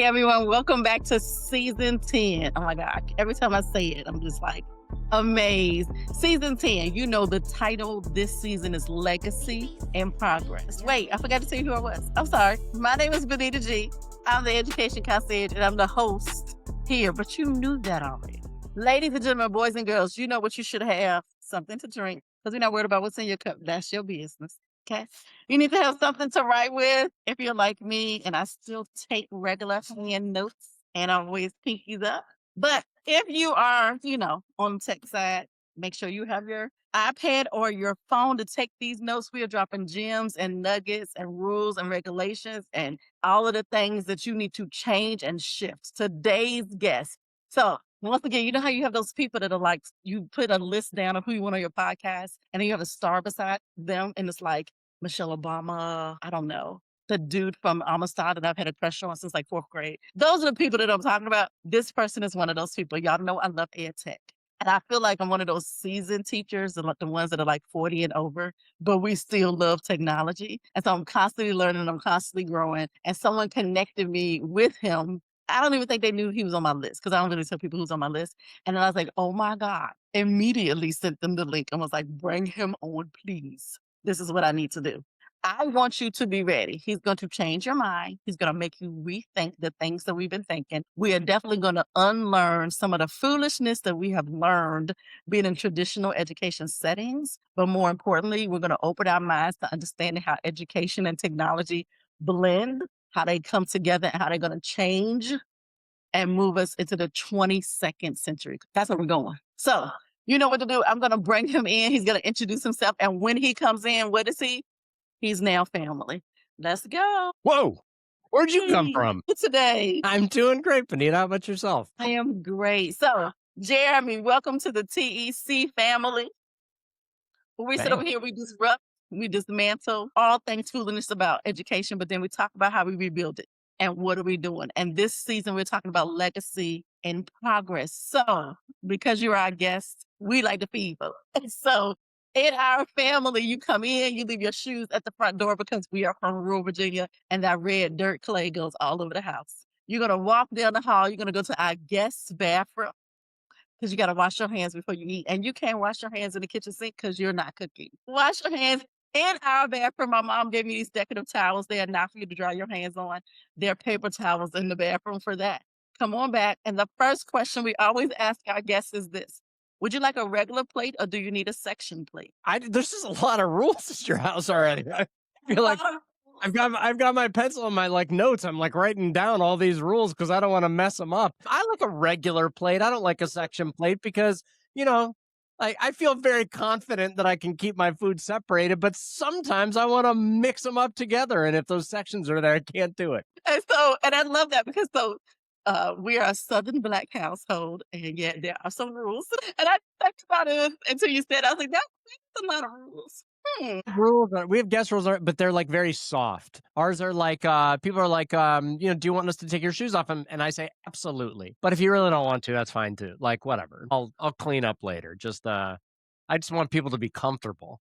Hey everyone, welcome back to season 10. Oh my God, every time I say it, I'm just like amazed. Season 10, you know the title this season is Legacy and Progress. Wait, I forgot to tell you who I was. I'm sorry. My name is Benita G. I'm the Education Concierge and I'm the host here, but you knew that already. Ladies and gentlemen, boys and girls, you know what you should have, something to drink, because we're not worried about what's in your cup. That's your business. Okay. You need to have something to write with if you're like me, and I still take regular hand notes and I always pinkies up. But if you are, on the tech side, make sure you have your iPad or your phone to take these notes. We are dropping gems and nuggets and rules and regulations and all of the things that you need to change and shift. Today's guest. So once again, you know how you have those people that are like, you put a list down of who you want on your podcast, and then you have a star beside them, and it's like Michelle Obama, I don't know, the dude from Amistad that I've had a crush on since like fourth grade. Those are the people that I'm talking about. This person is one of those people. Y'all know I love ed tech. And I feel like I'm one of those seasoned teachers, the ones that are like 40 and over, but we still love technology. And so I'm constantly learning, I'm constantly growing. And someone connected me with him. I don't even think they knew he was on my list because I don't really tell people who's on my list. And then I was like, oh my God, immediately sent them the link and was like, bring him on, please. This is what I need to do. I want you to be ready. He's going to change your mind. He's going to make you rethink the things that we've been thinking. We are definitely going to unlearn some of the foolishness that we have learned being in traditional education settings. But more importantly, we're going to open our minds to understanding how education and technology blend, how they come together, and how they're going to change and move us into the 22nd century. That's where we're going. So you know what to do. I'm going to bring him in. He's going to introduce himself. And when he comes in, what is he? He's now family. Let's go. Whoa. Where'd you come from? Today? I'm doing great, Benita. How about yourself? I am great. So, Jeremy, welcome to the TEC family. We sit over here, we disrupt, we dismantle all things foolishness about education, but then we talk about how we rebuild it and what are we doing. And this season, we're talking about legacy and progress. So, because you're our guest, we like to feed folks. So, in our family, you come in, you leave your shoes at the front door because we are from rural Virginia and that red dirt clay goes all over the house. You're going to walk down the hall. You're going to go to our guest bathroom because you got to wash your hands before you eat. And you can't wash your hands in the kitchen sink because you're not cooking. Wash your hands in our bathroom. My mom gave me these decorative towels. They are not for you to dry your hands on. They're paper towels in the bathroom for that. Come on back. And the first question we always ask our guests is this. Would you like a regular plate or do you need a section plate? There's just a lot of rules at your house already. I feel like I've got my pencil and my notes. I'm writing down all these rules because I don't want to mess them up. I like a regular plate. I don't like a section plate because, I feel very confident that I can keep my food separated, but sometimes I want to mix them up together. And if those sections are there, I can't do it. And I love that because we are a Southern Black household, and yet there are some rules. And I talked about it until you said, I was like, that's a lot of rules. We have guest rules, but they're very soft. Ours are people are do you want us to take your shoes off? And I say, absolutely. But if you really don't want to, that's fine too. Whatever. I'll clean up later. I just want people to be comfortable.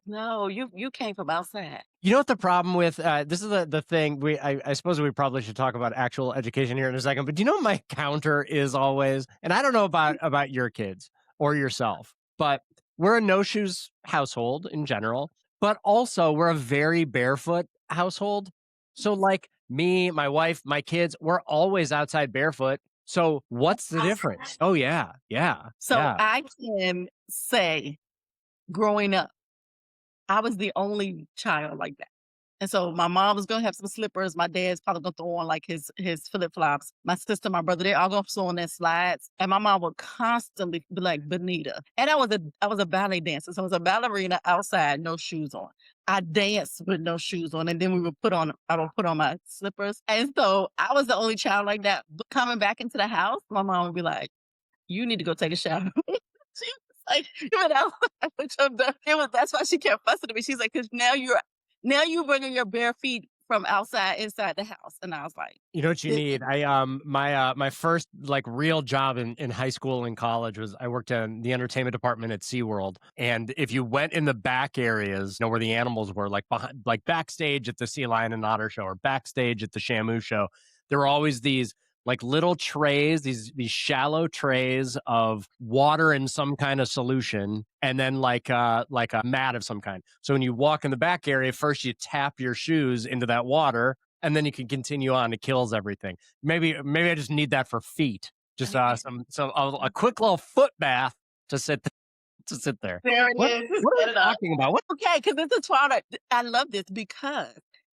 No, you came from outside. You know what the problem with this is the thing. I suppose we probably should talk about actual education here in a second. But do you know what my counter is always? And I don't know about your kids or yourself, but we're a no shoes household in general. But also we're a very barefoot household. So me, my wife, my kids, we're always outside barefoot. So what's the difference? Oh yeah. So I can say, growing up, I was the only child like that. And so my mom was going to have some slippers. My dad's probably going to throw on his flip-flops. My sister, my brother, they're all going to throw on their slides. And my mom would constantly be like, Benita. And I was a ballet dancer. So I was a ballerina outside, no shoes on. I danced with no shoes on. And then I would put on my slippers. And so I was the only child like that. But coming back into the house, my mom would be like, you need to go take a shower. She was like, that's why she kept fussing at me. She's like, because now you're bringing your bare feet from outside inside the house. And I was like, you know what you need? My first real job in high school and college was I worked in the entertainment department at SeaWorld. And if you went in the back areas, where the animals were, behind, backstage at the Sea Lion and Otter show or backstage at the Shamu show, there were always these like little trays, these shallow trays of water in some kind of solution, and then like a mat of some kind. So when you walk in the back area, first you tap your shoes into that water, and then you can continue on. It kills everything. Maybe I just need that for feet. Just a quick little foot bath to sit there. There it What is. what are Set we it up. talking about? What Okay, because this is why I love this, because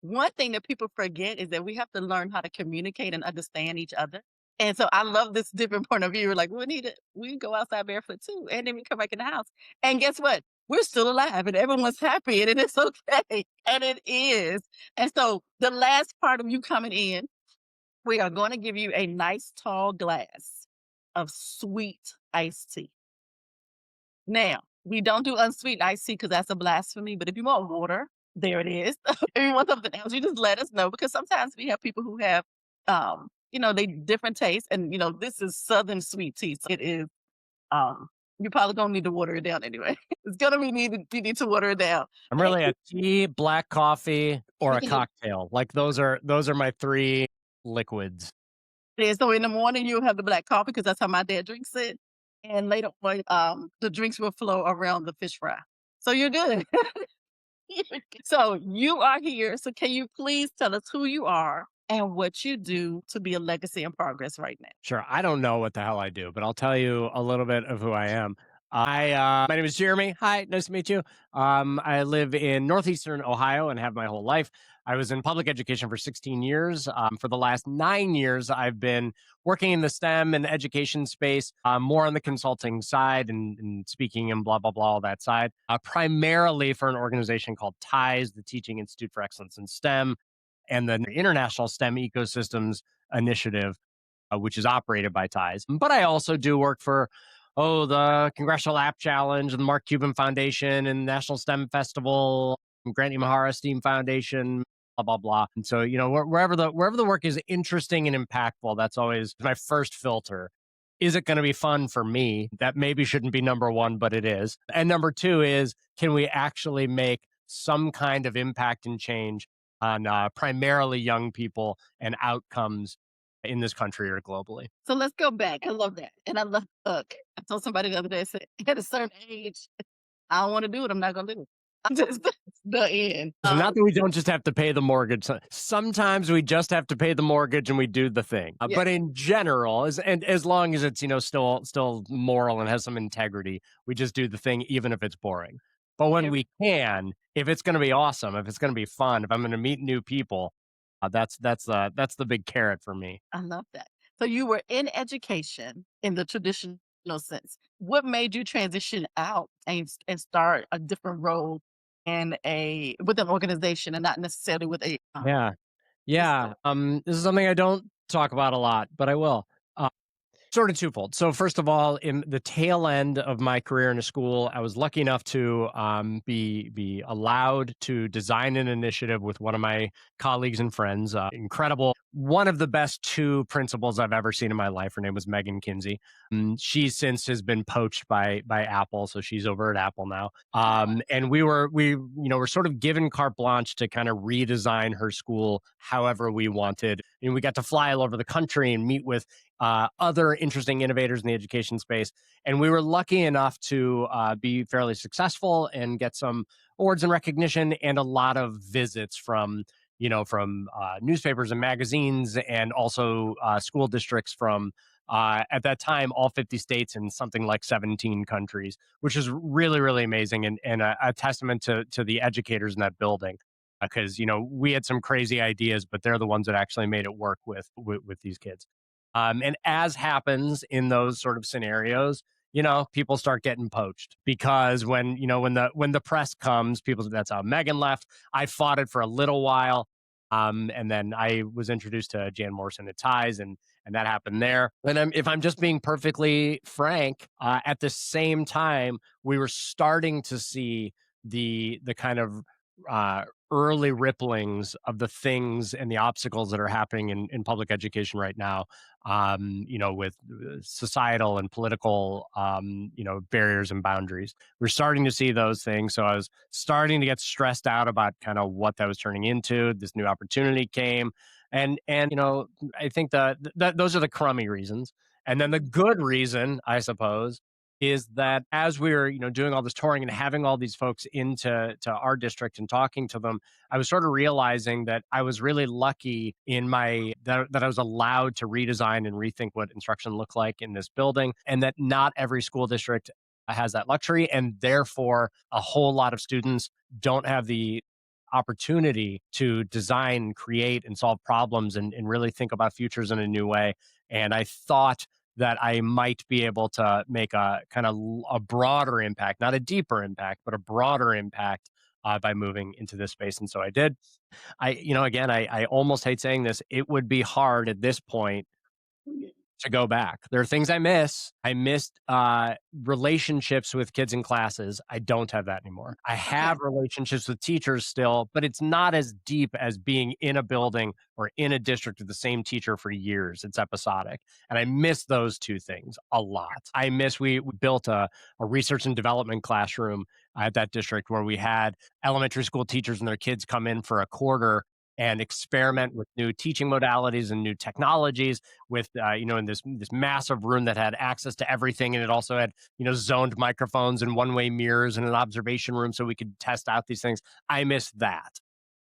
one thing that people forget is that we have to learn how to communicate and understand each other. And so I love this different point of view. Like we go outside barefoot too, and then we come back in the house. And guess what? We're still alive, and everyone's happy, and it is okay, and it is. And so the last part of you coming in, we are going to give you a nice tall glass of sweet iced tea. Now, we don't do unsweetened iced tea because that's a blasphemy, but if you want water, there it is. If you want something else, you just let us know, because sometimes we have people who have, they different tastes, and, this is Southern sweet tea. So it is, you're probably going to need to water it down anyway. It's going to be needed. You need to water it down. I'm really a tea, black coffee, or a cocktail. Like those are my three liquids. It is. So in the morning, you'll have the black coffee because that's how my dad drinks it. And later on, the drinks will flow around the fish fry. So you're good. So you are here. So can you please tell us who you are and what you do to be a legacy in progress right now? Sure. I don't know what the hell I do, but I'll tell you a little bit of who I am. My name is Jeremy. Hi, nice to meet you. I live in northeastern Ohio and have my whole life. I was in public education for 16 years. For the last 9 years, I've been working in the STEM and education space, more on the consulting side and speaking and blah, blah, blah, all that side, primarily for an organization called TIES, the Teaching Institute for Excellence in STEM, and the International STEM Ecosystems Initiative, which is operated by TIES. But I also do work for the Congressional App Challenge and the Mark Cuban Foundation and National STEM Festival, Granny Mahara STEAM Foundation, blah, blah, blah. And so, wherever the work is interesting and impactful, that's always my first filter. Is it going to be fun for me? That maybe shouldn't be number one, but it is. And number two is, can we actually make some kind of impact and change on primarily young people and outcomes in this country or globally? So let's go back. I love that. And I love, look, I told somebody the other day, I said, at a certain age, I don't want to do it. I'm not going to do it. I'm just the end. So not that we don't just have to pay the mortgage. Sometimes we just have to pay the mortgage and we do the thing. Yeah. But in general, as long as it's, still moral and has some integrity, we just do the thing, even if it's boring. But when we can, if it's going to be awesome, if it's going to be fun, if I'm going to meet new people, that's the big carrot for me. I love that. So you were in education in the traditional sense. What made you transition out and start a different role with an organization and not necessarily with a Yeah. This is something I don't talk about a lot, but I will. Sort of twofold. So first of all, in the tail end of my career in a school, I was lucky enough to be allowed to design an initiative with one of my colleagues and friends. Incredible. One of the best two principals I've ever seen in my life. Her name was Megan Kinsey. She since has been poached by Apple, so she's over at Apple now. And we were sort of given carte blanche to kind of redesign her school however we wanted. And we got to fly all over the country and meet with other interesting innovators in the education space. And we were lucky enough to be fairly successful and get some awards and recognition and a lot of visits from newspapers and magazines, and also school districts from, at that time, all 50 states and something like 17 countries, which is really, really amazing and a testament to the educators in that building. Because, we had some crazy ideas, but they're the ones that actually made it work with these kids. And as happens in those sort of scenarios, people start getting poached because when the press comes, that's how Megan left. I fought it for a little while. And then I was introduced to Jan Morrison at TIES, and that happened there. And if I'm just being perfectly frank, at the same time, we were starting to see the kind of early ripplings of the things and the obstacles that are happening in public education right now, with societal and political, barriers and boundaries. We're starting to see those things. So I was starting to get stressed out about kind of what that was turning into. This new opportunity came. And I think that those are the crummy reasons. And then the good reason, I suppose, is that as we were, doing all this touring and having all these folks into our district and talking to them, I was sort of realizing that I was really lucky in that I was allowed to redesign and rethink what instruction looked like in this building, and that not every school district has that luxury, and therefore a whole lot of students don't have the opportunity to design, create, and solve problems and really think about futures in a new way. And I thought that I might be able to make a kind of a broader impact, not a deeper impact, but a broader impact by moving into this space. And so I did. Again, I almost hate saying this. It would be hard at this point to go back. There are things I miss. I missed relationships with kids in classes. I don't have that anymore. I have relationships with teachers still, but it's not as deep as being in a building or in a district with the same teacher for years. It's episodic. And I miss those two things a lot. I miss we built a research and development classroom at that district where we had elementary school teachers and their kids come in for a quarter and experiment with new teaching modalities and new technologies with, in this massive room that had access to everything. And it also had, zoned microphones and one-way mirrors and an observation room so we could test out these things. I miss that.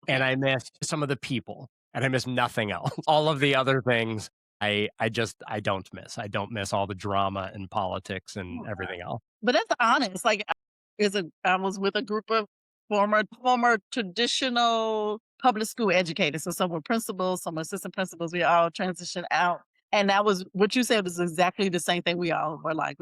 And I miss some of the people, and I miss nothing else. All of the other things, I don't miss. I don't miss all the drama and politics and everything else. But that's honest. Like, I was with a group of former traditional public school educators. So some were principals, some were assistant principals. We all transitioned out. And that was what you said was exactly the same thing we all were like.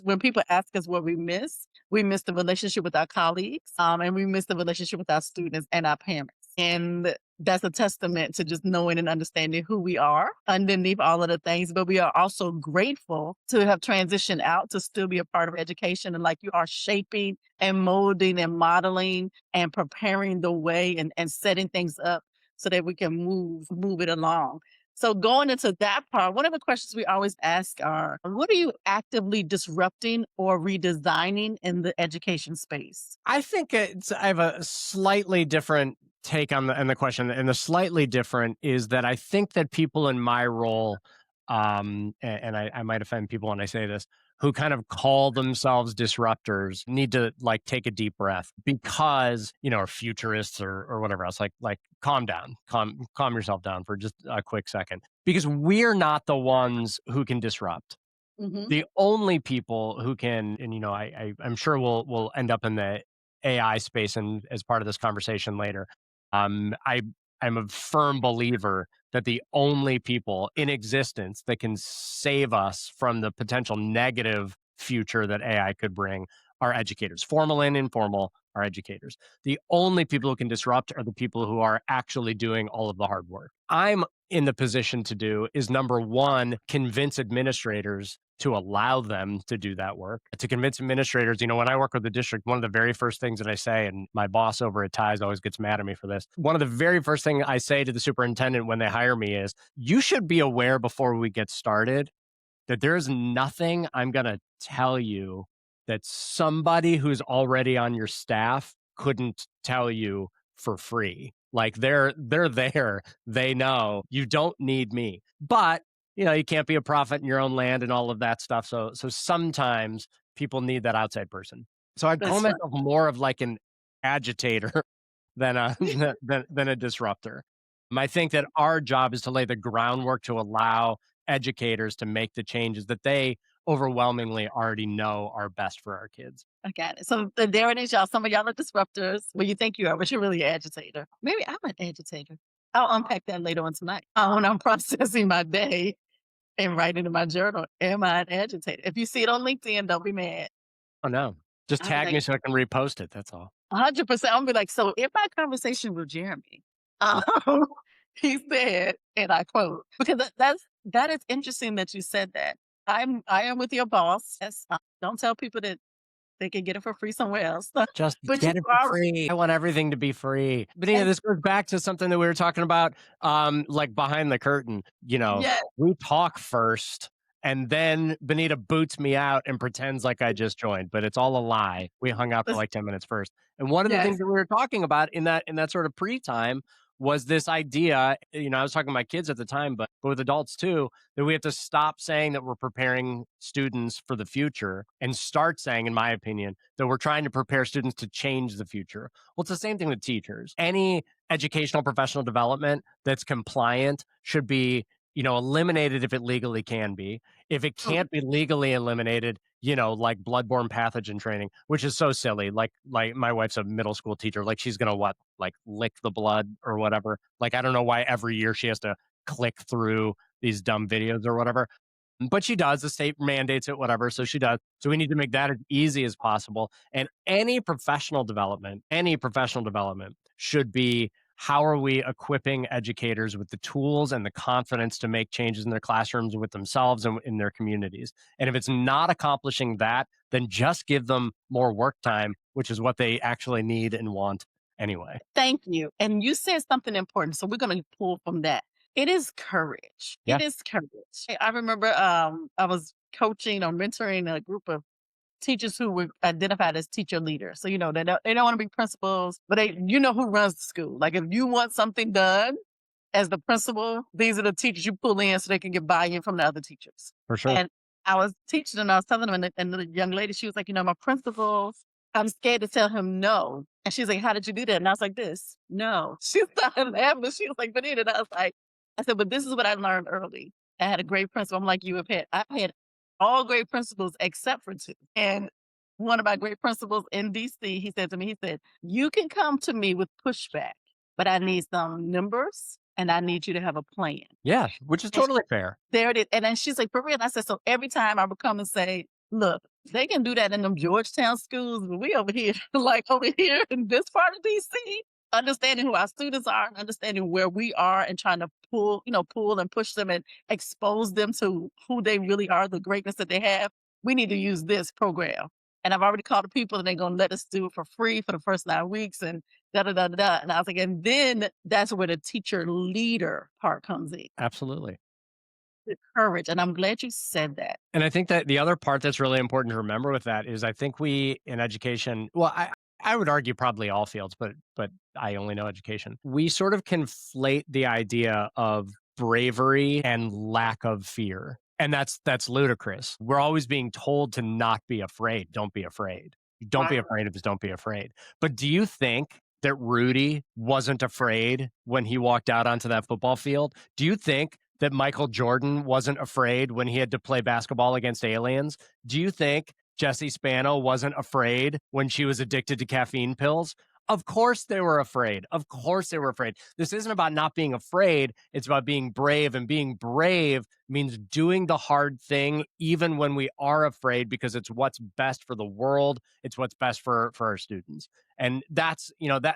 When people ask us what we miss the relationship with our colleagues, and we miss the relationship with our students and our parents. And that's a testament to just knowing and understanding who we are underneath all of the things. But we are also grateful to have transitioned out to still be a part of education. And like you are shaping and molding and modeling and preparing the way and setting things up so that we can move it along. So going into that part, one of the questions we always ask are, what are you actively disrupting or redesigning in the education space? I think I have a slightly different take on the question, and the slightly different is that I think that people in my role, and I might offend people when I say this, who kind of call themselves disruptors need to take a deep breath because, or futurists or whatever else, like calm down, calm yourself down for just a quick second, because we're not the ones who can disrupt. Mm-hmm. The only people who can, and I'm sure we'll end up in the AI space and as part of this conversation later. I'm a firm believer that the only people in existence that can save us from the potential negative future that AI could bring are educators. Formal and informal are educators. The only people who can disrupt are the people who are actually doing all of the hard work. I'm in the position to do is, number one, convince administrators to allow them to do that work. To convince administrators, when I work with the district, one of the very first things that I say, and my boss over at Ties always gets mad at me for this, one of the very first things I say to the superintendent when they hire me is, you should be aware before we get started that there's nothing I'm going to tell you that somebody who's already on your staff couldn't tell you for free. Like they're there. They know you don't need me, but you can't be a prophet in your own land and all of that stuff. So sometimes people need that outside person. So I'd call myself more of like an agitator than a disruptor. I think that our job is to lay the groundwork to allow educators to make the changes that they overwhelmingly already know are best for our kids. I got it. So there it is, y'all. Some of y'all are disruptors. Well, you think you are, but you're really an agitator. Maybe I'm an agitator. I'll unpack that later on tonight when I'm processing my day and writing in my journal. Am I an agitator? If you see it on LinkedIn, don't be mad. Oh, no. Just tag me so I can repost it. That's all. 100%. I'll be like, so in my conversation with Jeremy, he said, and I quote, because that is interesting that you said that. I am with your boss. Yes, don't tell people that they can get it for free somewhere else. Just But get you it for free. I want everything to be free. But this goes back to something that we were talking about, like behind the curtain. We talk first, and then Benita boots me out and pretends like I just joined, but it's all a lie. We hung out for like 10 minutes first. And one of the things that we were talking about in that sort of pre-time was this idea, I was talking to my kids at the time, but with adults too, that we have to stop saying that we're preparing students for the future and start saying, in my opinion, that we're trying to prepare students to change the future. Well, it's the same thing with teachers. Any educational professional development that's compliant should be, eliminated if it legally can be. If it can't be legally eliminated, like bloodborne pathogen training, which is so silly. Like my wife's a middle school teacher. Like she's gonna what? Like lick the blood or whatever. Like I don't know why every year she has to click through these dumb videos or whatever. But she does. The state mandates it, whatever. So she does. So we need to make that as easy as possible. And any professional development should be, how are we equipping educators with the tools and the confidence to make changes in their classrooms with themselves and in their communities? And if it's not accomplishing that, then just give them more work time, which is what they actually need and want anyway. Thank you. And you said something important. So we're going to pull from that. It is courage. Yeah. It is courage. I remember I was coaching or mentoring a group of teachers who were identified as teacher leaders. So, they don't want to be principals, but who runs the school. Like if you want something done as the principal, these are the teachers you pull in so they can get buy-in from the other teachers. For sure. And I was teaching and I was telling them, and the young lady, she was like, my principal, I'm scared to tell him no. And she's like, how did you do that? And I was like, this, no. She started laughing. She was like, Benita. And I said, but this is what I learned early. I had a great principal. I'm like, I've had all great principals except for two. And one of my great principals in DC, he said to me, you can come to me with pushback, but I need some numbers and I need you to have a plan. Yeah, which is totally fair. There it is. And then she's like, for real? And I said, so every time I would come and say, look, they can do that in them Georgetown schools, but we over here, over here in this part of DC, understanding who our students are, and understanding where we are and trying to pull and push them and expose them to who they really are, the greatness that they have. We need to use this program. And I've already called the people and they're going to let us do it for free for the first 9 weeks and da-da-da-da-da. And I was like, and then that's where the teacher leader part comes in. Absolutely. The courage. And I'm glad you said that. And I think that the other part that's really important to remember with that is I think we in education, well, I would argue probably all fields, but I only know education. We sort of conflate the idea of bravery and lack of fear. And that's ludicrous. We're always being told to not be afraid. Don't be afraid. Don't be afraid of this. Don't be afraid. But do you think that Rudy wasn't afraid when he walked out onto that football field? Do you think that Michael Jordan wasn't afraid when he had to play basketball against aliens? Do you think Jessie Spano wasn't afraid when she was addicted to caffeine pills? Of course they were afraid. Of course they were afraid. This isn't about not being afraid. It's about being brave. And being brave means doing the hard thing, even when we are afraid, because it's what's best for the world. It's what's best for our students. And that's,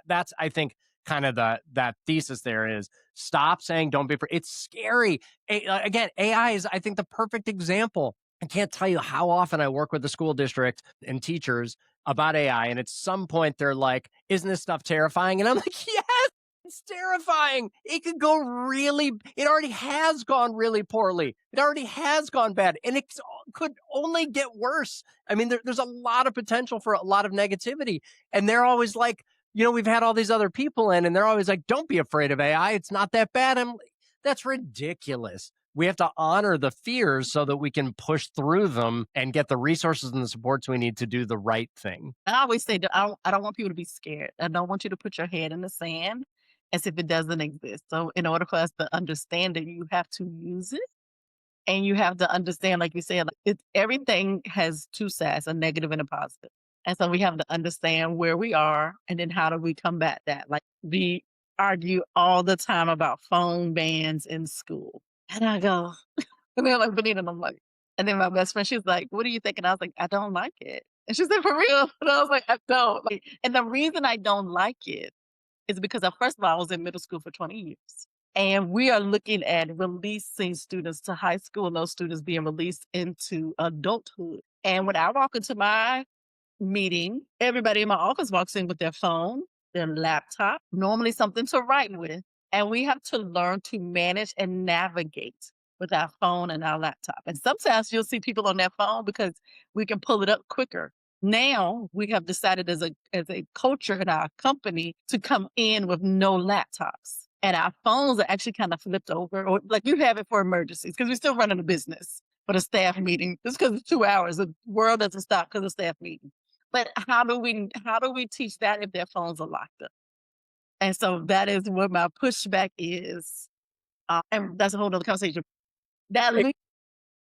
that's, I think, kind of that thesis there is stop saying don't be afraid. It's scary. Again, AI is, I think, the perfect example. I can't tell you how often I work with the school district and teachers about AI. And at some point they're like, isn't this stuff terrifying? And I'm like, yes, it's terrifying. It already has gone really poorly. It already has gone bad. And it could only get worse. I mean, there's a lot of potential for a lot of negativity. And they're always like, we've had all these other people in and they're always like, don't be afraid of AI. It's not that bad. I'm like, that's ridiculous. We have to honor the fears so that we can push through them and get the resources and the supports we need to do the right thing. I always say that I don't want people to be scared. I don't want you to put your head in the sand as if it doesn't exist. So in order for us to understand it, you have to use it. And you have to understand, like you said, everything has two sides, a negative and a positive. And so we have to understand where we are and then how do we combat that? Like we argue all the time about phone bans in school. And I go, and they're like, Benita, and I'm like, and then my best friend, she's like, what do you think? And I was like, I don't like it. And she said, for real? And I was like, I don't. And the reason I don't like it is because first of all, I was in middle school for 20 years. And we are looking at releasing students to high school and those students being released into adulthood. And when I walk into my meeting, everybody in my office walks in with their phone, their laptop, normally something to write with. And we have to learn to manage and navigate with our phone and our laptop. And sometimes you'll see people on their phone because we can pull it up quicker. Now we have decided as a culture in our company to come in with no laptops. And our phones are actually kind of flipped over, or like you have it for emergencies because we're still running a business for a staff meeting. Just because it's 2 hours, the world doesn't stop because of staff meeting. But how do we teach that if their phones are locked up? And so that is what my pushback is. And that's a whole other conversation. That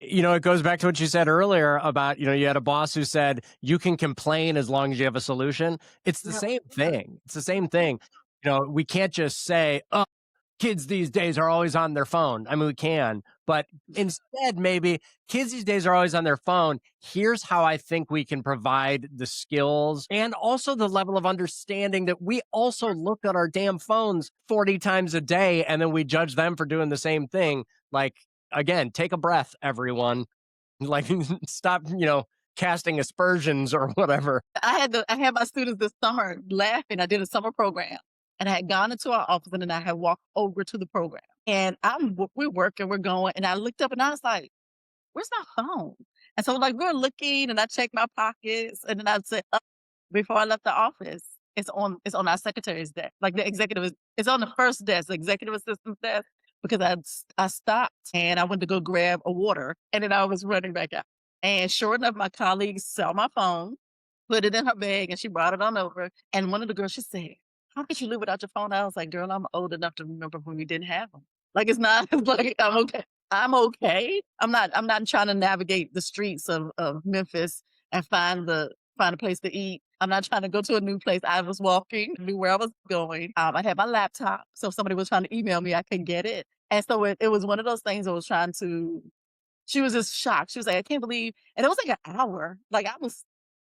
It goes back to what you said earlier about, you had a boss who said, you can complain as long as you have a solution. It's the same thing. It's the same thing. We can't just say, oh, kids these days are always on their phone. I mean, we can, but instead, maybe kids these days are always on their phone. Here's how I think we can provide the skills and also the level of understanding that we also look at our damn phones 40 times a day and then we judge them for doing the same thing. Like, again, take a breath, everyone. Like, stop, casting aspersions or whatever. I had my students this summer laughing. I did a summer program, and I had gone into our office, and then I had walked over to the program. And we're working, we're going, and I looked up and I was like, "Where's my phone?" And so like we're looking, and I checked my pockets, and then I said, before I left the office, it's on our secretary's desk, like the executive it's on the first desk, the executive assistant's desk, because I stopped and I went to go grab a water, and then I was running back out. And sure enough, my colleague saw my phone, put it in her bag, and she brought it on over. And one of the girls, she said, "How could you live without your phone?" I was like, "Girl, I'm old enough to remember when we didn't have them. Like, it's not it's like I'm okay. I'm okay. I'm not trying to navigate the streets of Memphis and find a place to eat. I'm not trying to go to a new place. I was walking, knew where I was going. I had my laptop. So if somebody was trying to email me, I could get it. And so it was one of those things I was trying to, she was just shocked. She was like, "I can't believe," and it was like an hour. Like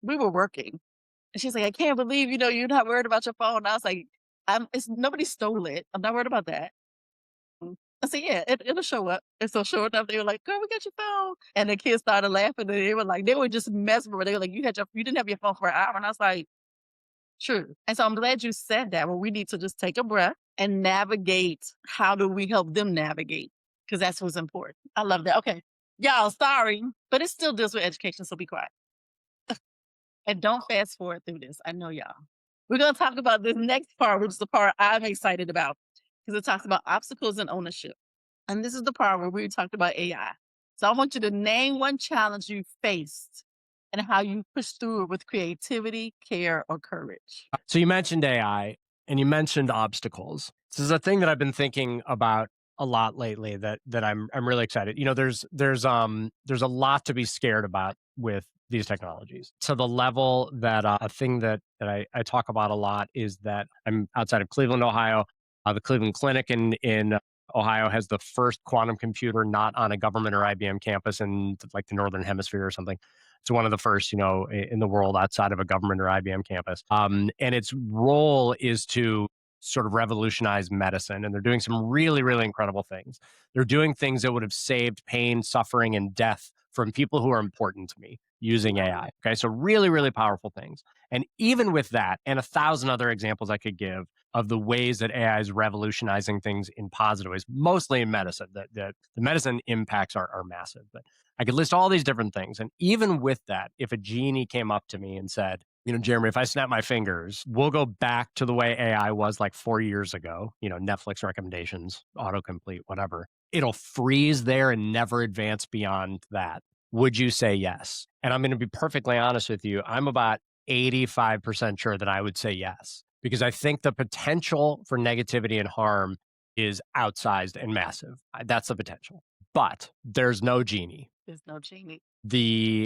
we were working. And she's like, "I can't believe, you're not worried about your phone." And I was like, nobody stole it. I'm not worried about that. I said, "Yeah, it'll show up." And so sure enough, they were like, "Girl, we got your phone." And the kids started laughing, and they were just mesmerized. They were like, you didn't have your phone for an hour." And I was like, "True." And so I'm glad you said that. Well, we need to just take a breath and navigate. How do we help them navigate? Because that's what's important. I love that. Okay. Y'all, sorry, but it still deals with education, so be quiet. And don't fast forward through this. I know y'all. We're going to talk about this next part, which is the part I'm excited about because it talks about obstacles and ownership. And this is the part where we talked about AI. So I want you to name one challenge you faced and how you pushed through it with creativity, care, or courage. So you mentioned AI and you mentioned obstacles. This is a thing that I've been thinking about a lot lately that I'm really excited. There's a lot to be scared about with these technologies. To the level that a thing that I talk about a lot is that I'm outside of Cleveland, Ohio. The Cleveland Clinic in Ohio has the first quantum computer not on a government or IBM campus in like the Northern Hemisphere or something. It's one of the first, in the world outside of a government or IBM campus. And its role is to sort of revolutionize medicine. And they're doing some really, really incredible things. They're doing things that would have saved pain, suffering, and death from people who are important to me using AI. Okay. So really, really powerful things. And even with that, and 1,000 other examples I could give of the ways that AI is revolutionizing things in positive ways, mostly in medicine, that the medicine impacts are massive. But I could list all these different things. And even with that, if a genie came up to me and said, "Jeremy, if I snap my fingers, we'll go back to the way AI was like 4 years ago, Netflix recommendations, autocomplete, whatever. It'll freeze there and never advance beyond that." Would you say yes? And I'm going to be perfectly honest with you. I'm about 85% sure that I would say yes, because I think the potential for negativity and harm is outsized and massive. That's the potential. But there's no genie. There's no genie. The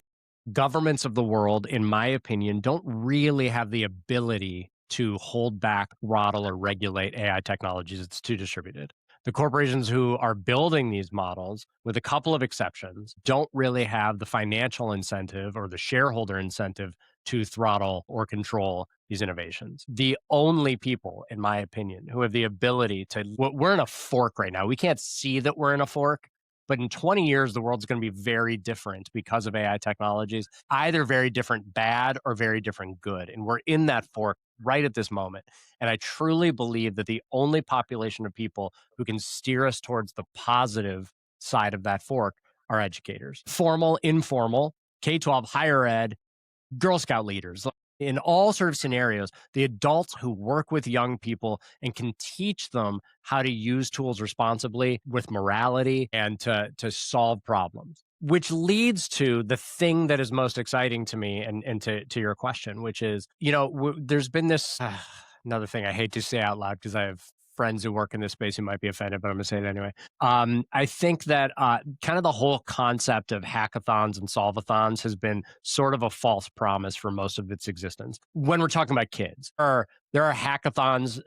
governments of the world, in my opinion, don't really have the ability to hold back, throttle, or regulate AI technologies. It's too distributed. The corporations who are building these models, with a couple of exceptions, don't really have the financial incentive or the shareholder incentive to throttle or control these innovations. The only people, in my opinion, who have the ability to, we're in a fork right now. We can't see that we're in a fork, but in 20 years, the world's going to be very different because of AI technologies, either very different bad or very different good. And we're in that fork right at this moment. And I truly believe that the only population of people who can steer us towards the positive side of that fork are educators. Formal, informal, K-12, higher ed, Girl Scout leaders. in all sort of scenarios, the adults who work with young people and can teach them how to use tools responsibly with morality and to solve problems. Which leads to the thing that is most exciting to me and to your question, which is, there's been this another thing I hate to say out loud because I have friends who work in this space who might be offended, but I'm going to say it anyway. I think that kind of the whole concept of hackathons and solvathons has been sort of a false promise for most of its existence. When we're talking about kids, there are hackathons,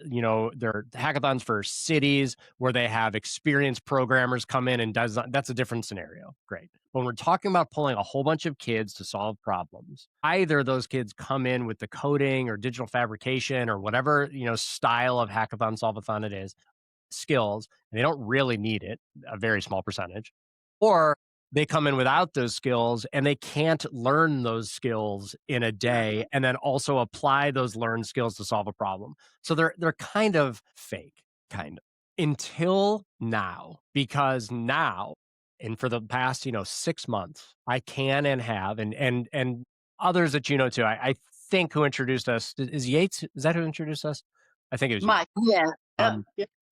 there are hackathons for cities where they have experienced programmers come in and that's a different scenario. Great. When we're talking about pulling a whole bunch of kids to solve problems, either those kids come in with the coding or digital fabrication or whatever, style of hackathon, solvathon it is, skills, and they don't really need it, a very small percentage, or they come in without those skills and they can't learn those skills in a day and then also apply those learned skills to solve a problem. So they're kind of fake, kind of, until now, because now, and for the past 6 months, I can and have, and others that too. I think who introduced us is Yates. Is that who introduced us? I think it was Mike. Yeah. um,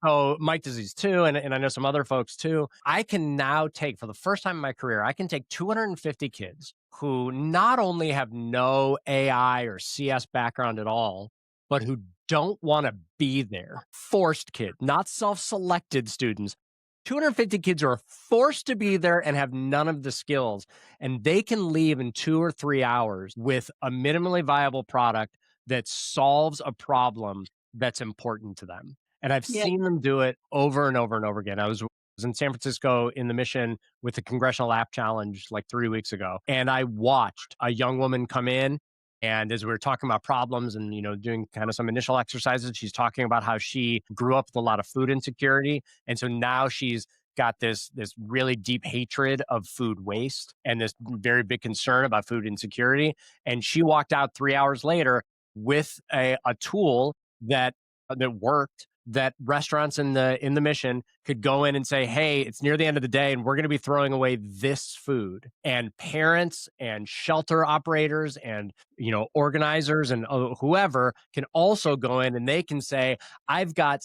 Oh, Mike disease too, and I know some other folks too. I can now take, for the first time in my career, I can take 250 kids who not only have no AI or CS background at all, but who don't want to be there. Forced kids, not self-selected students. 250 kids who are forced to be there and have none of the skills, and they can leave in 2 or 3 hours with a minimally viable product that solves a problem that's important to them. And I've Yeah. seen them do it over and over and over again. I was in San Francisco in the Mission with the Congressional App Challenge like 3 weeks ago, and I watched a young woman come in. And as we were talking about problems and doing kind of some initial exercises, she's talking about how she grew up with a lot of food insecurity, and so now she's got this really deep hatred of food waste and this very big concern about food insecurity. And she walked out 3 hours later with a tool that worked, that restaurants in the Mission could go in and say, hey, it's near the end of the day and we're going to be throwing away this food. And parents and shelter operators and organizers and whoever can also go in and they can say, I've got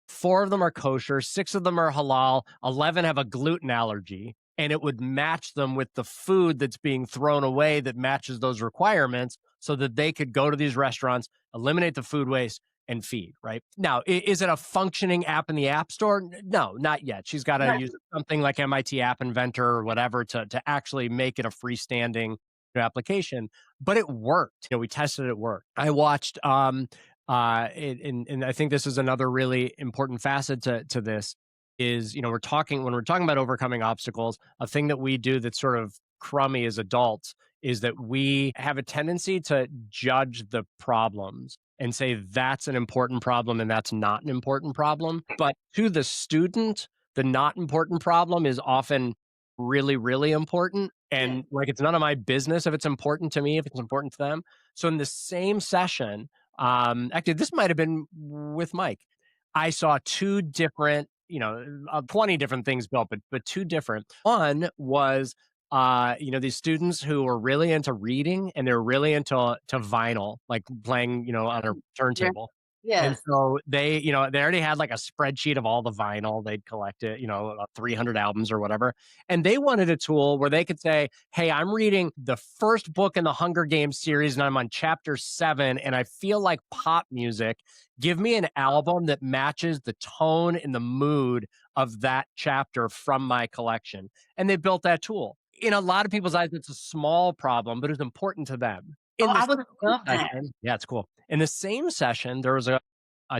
4 of them are kosher, 6 of them are halal, 11 have a gluten allergy. And it would match them with the food that's being thrown away that matches those requirements so that they could go to these restaurants, eliminate the food waste, and feed, right? Now, is it a functioning app in the App Store? No, not yet. She's got to use something like MIT App Inventor or whatever to actually make it a freestanding application. But it worked. We tested it worked. I watched, and I think this is another really important facet to this is, when we're talking about overcoming obstacles, a thing that we do that's sort of crummy as adults is that we have a tendency to judge the problems and say that's an important problem and that's not an important problem. But to the student, the not important problem is often really, really important. And it's none of my business if it's important to me, if it's important to them. So in the same session, actually, this might have been with Mike. I saw 2 different, 20 different things built, but 2 different. One was, these students who were really into reading and they're really into vinyl, like playing, on a turntable. Yeah. And so they, they already had like a spreadsheet of all the vinyl they'd collected, 300 albums or whatever. And they wanted a tool where they could say, hey, I'm reading the first book in the Hunger Games series and I'm on chapter 7 and I feel like pop music. Give me an album that matches the tone and the mood of that chapter from my collection. And they built that tool. In a lot of people's eyes, it's a small problem, but it's important to them. I would love that. Yeah, it's cool. In the same session, there was a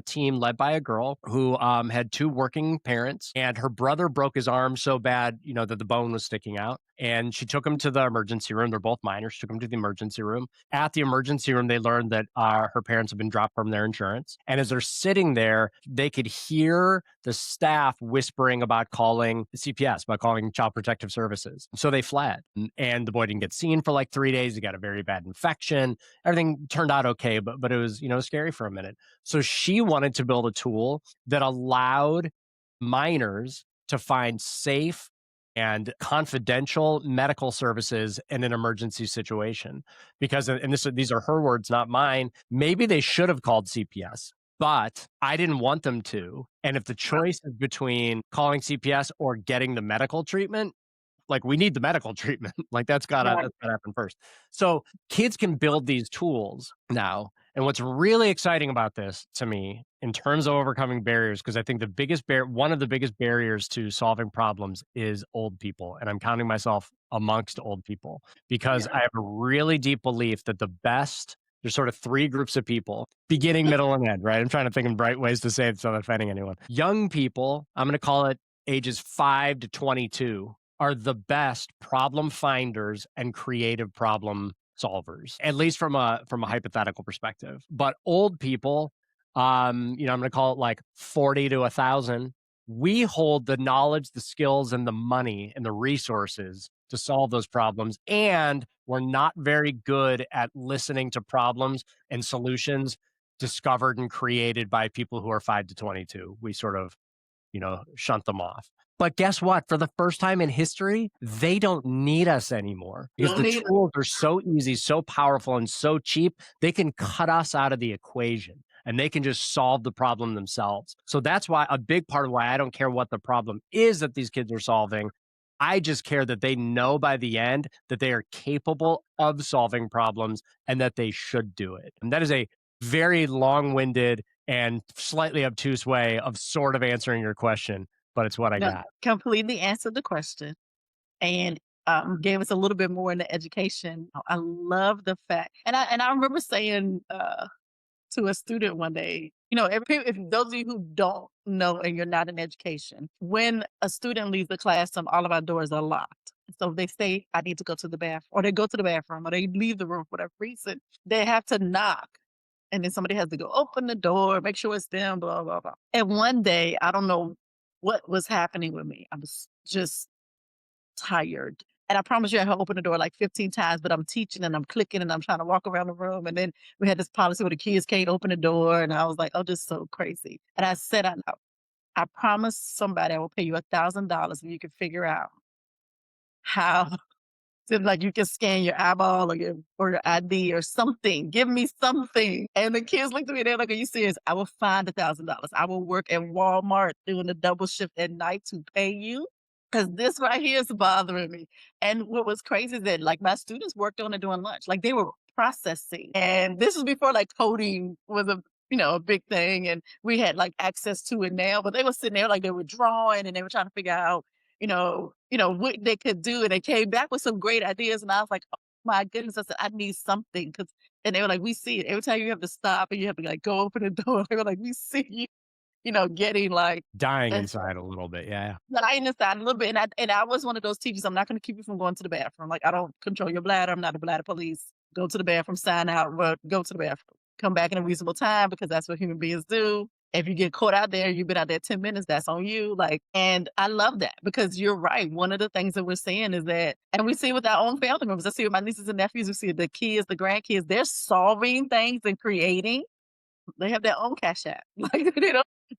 team led by a girl who had 2 working parents, and her brother broke his arm so bad, that the bone was sticking out. And she took him to the emergency room. They're both minors. She took him to the emergency room. At the emergency room, they learned that her parents had been dropped from their insurance. And as they're sitting there, they could hear the staff whispering about calling CPS, about calling Child Protective Services. So they fled. And the boy didn't get seen for like 3 days. He got a very bad infection. Everything turned out okay, but it was, scary for a minute. So she wanted to build a tool that allowed minors to find safe and confidential medical services in an emergency situation. Because, and these are her words, not mine, maybe they should have called CPS, but I didn't want them to. And if the choice is between calling CPS or getting the medical treatment, like we need the medical treatment. Like that's gotta happen first. So kids can build these tools now. And what's really exciting about this to me in terms of overcoming barriers, because I think one of the biggest barriers to solving problems is old people. And I'm counting myself amongst old people because I have a really deep belief that there's sort of three groups of people, beginning, middle, and end, right? I'm trying to think of bright ways to say it so I'm not offending anyone. Young people, I'm going to call it ages 5 to 22, are the best problem finders and creative problem solvers, at least from a hypothetical perspective. But old people, I'm going to call it like 40 to 1,000. We hold the knowledge, the skills, and the money and the resources to solve those problems. And we're not very good at listening to problems and solutions discovered and created by people who are 5 to 22. We sort of, shunt them off. But guess what? For the first time in history, they don't need us anymore because the tools are so easy, so powerful, and so cheap. They can cut us out of the equation and they can just solve the problem themselves. So that's why a big part of why I don't care what the problem is that these kids are solving. I just care that they know by the end that they are capable of solving problems and that they should do it. And that is a very long-winded and slightly obtuse way of sort of answering your question, but it's what I got. Completely answered the question and gave us a little bit more into education. I love the fact, and I remember saying to a student one day, if those of you who don't know and you're not in education, when a student leaves the classroom, all of our doors are locked. So if they say, I need to go to the bathroom, or they go to the bathroom, or they leave the room for whatever reason, they have to knock. And then somebody has to go open the door, make sure it's them, blah, blah, blah. And one day, I don't know what was happening with me. I was just tired. And I promise you, I had opened the door like 15 times, but I'm teaching and I'm clicking and I'm trying to walk around the room. And then we had this policy where the kids can't open the door. And I was like, oh, this is so crazy. And I said, I promised somebody I will pay you $1,000 if you can figure out how like you can scan your eyeball or your ID or something. Give me something. And the kids looked at me, they're like, are you serious? I will find $1,000. I will work at Walmart doing the double shift at night to pay you. Because this right here is bothering me. And what was crazy is that like my students worked on it during lunch. Like they were processing. And this was before like coding was a big thing. And we had like access to it now. But they were sitting there like they were drawing and they were trying to figure out what they could do. And they came back with some great ideas. And I was like, oh my goodness, I said, I need something. And they were like, we see it. Every time you have to stop and you have to like go open the door, they were like, we see you, getting like dying inside a little bit. Yeah. Dying inside a little bit. And I was one of those teachers. I'm not going to keep you from going to the bathroom. Like I don't control your bladder. I'm not the bladder police. Go to the bathroom, sign out, go to the bathroom. Come back in a reasonable time because that's what human beings do. If you get caught out there, you've been out there 10 minutes, that's on you. And I love that because you're right. One of the things that we're seeing is that, and we see with our own family members, I see with my nieces and nephews, we see the kids, the grandkids, they're solving things and creating. They have their own cash app. Like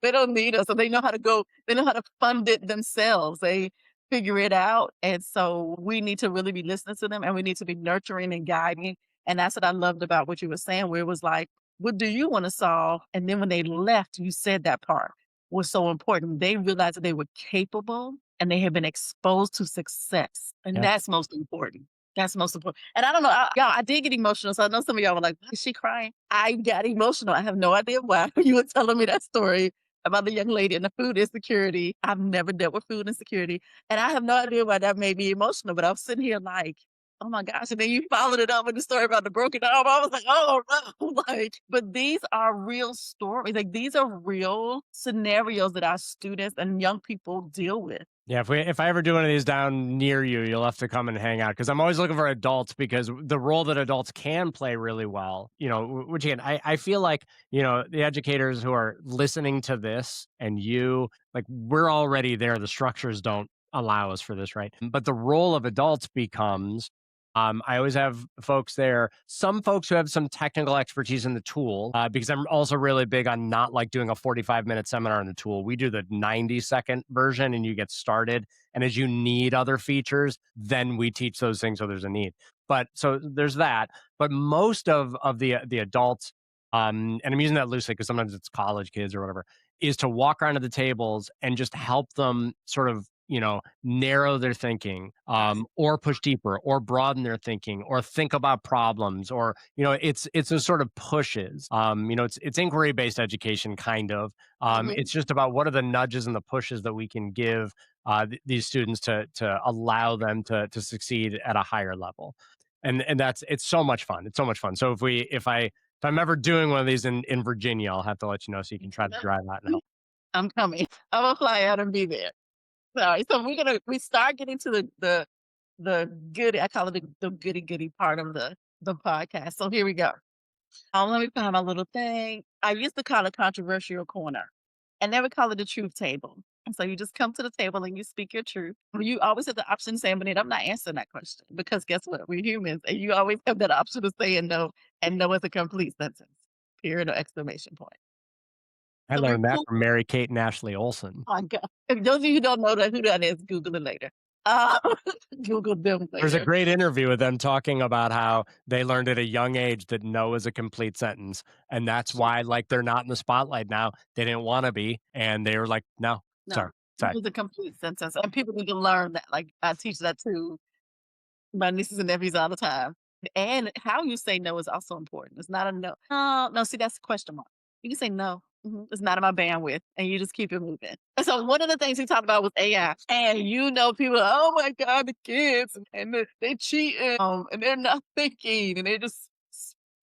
they don't need us. So they know how to fund it themselves. They figure it out. And so we need to really be listening to them and we need to be nurturing and guiding. And that's what I loved about what you were saying, where it was like, what do you want to solve? And then when they left, you said that part was so important. They realized that they were capable and they had been exposed to success. And that's most important. That's most important. And I don't know, y'all, I did get emotional. So I know some of y'all were like, why is she crying? I got emotional. I have no idea why. You were telling me that story about the young lady and the food insecurity. I've never dealt with food insecurity. And I have no idea why that made me emotional. But I was sitting here like, oh my gosh. And then you followed it up with the story about the broken arm. I was like, oh no. But these are real stories. Like these are real scenarios that our students and young people deal with. Yeah, if I ever do one of these down near you, you'll have to come and hang out because I'm always looking for adults because the role that adults can play really well, which again, I feel like, the educators who are listening to this and like we're already there. The structures don't allow us for this, right? But the role of adults becomes I always have folks there, some folks who have some technical expertise in the tool, because I'm also really big on not like doing a 45-minute seminar on the tool. We do the 90-second version and you get started. And as you need other features, then we teach those things so there's a need. But so there's that. But most of the adults, and I'm using that loosely because sometimes it's college kids or whatever, is to walk around to the tables and just help them sort of, narrow their thinking, or push deeper, or broaden their thinking, or think about problems, or it's those sort of pushes. It's inquiry based education, kind of. It's just about what are the nudges and the pushes that we can give these students to allow them to succeed at a higher level, and it's so much fun. It's so much fun. So if I'm ever doing one of these in Virginia, I'll have to let you know so you can try to drive out and help. I'm coming. I'm gonna fly out and be there. Sorry. So we start getting to the goody. I call it the goody part of the podcast. So here we go. Let me find my little thing. I used to call it controversial corner, and they would call it the truth table. And so you just come to the table and you speak your truth. You always have the option of saying, "Benita, I'm not answering that question," because guess what? We're humans, and you always have that option of saying no, and no is a complete sentence. Period or exclamation point. I So we learned that pull. from Mary Kate and Ashley Olsen. Oh my God. If those of you who don't know who that is, Google it later. Uh, Google them There's a later. great interview with them talking about how they learned at a young age that no is a complete sentence. And that's why, like, they're not in the spotlight now. They didn't want to be. And they were like, no, No, sorry. it was a complete sentence. And people need to learn that. Like I teach that to my nieces and nephews all the time. And how you say no is also important. It's not a no. No, see, that's a question mark. You can say no. It's not in my bandwidth, and you just keep it moving. And so one of the things he talked about was AI. And people, oh my God, the kids and they cheating, and they're not thinking, and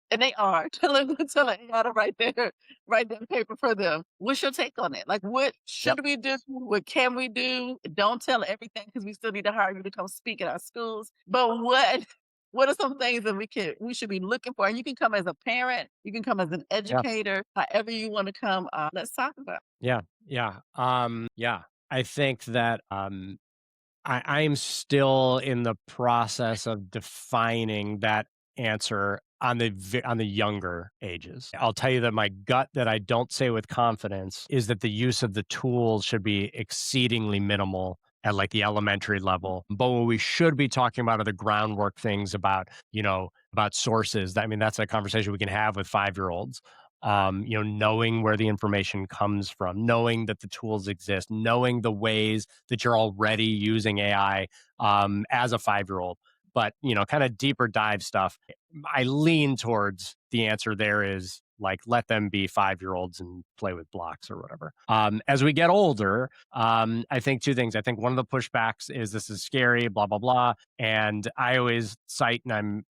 and they are telling AI to write their paper for them. What's your take on it? Like, what Yep. should we do? What can we do? Don't tell everything because we still need to hire you to come speak at our schools. But what are some things that we should be looking for? And you can come as a parent, you can come as an Yeah. educator, however you want to come. Let's talk about it. Yeah. Yeah. Yeah. I think that I'm still in the process of defining that answer on the younger ages. I'll tell you that my gut that I don't say with confidence is that the use of the tools should be exceedingly minimal at like the elementary level. But what we should be talking about are the groundwork things about, about sources. I mean, that's a conversation we can have with 5-year-olds. Knowing where the information comes from, knowing that the tools exist, knowing the ways that you're already using AI as a 5-year-old. But, kind of deeper dive stuff, I lean towards the answer there is like, let them be 5-year-olds and play with blocks or whatever. As we get older, I think two things. I think one of the pushbacks is this is scary, blah, blah, blah. And I always cite, and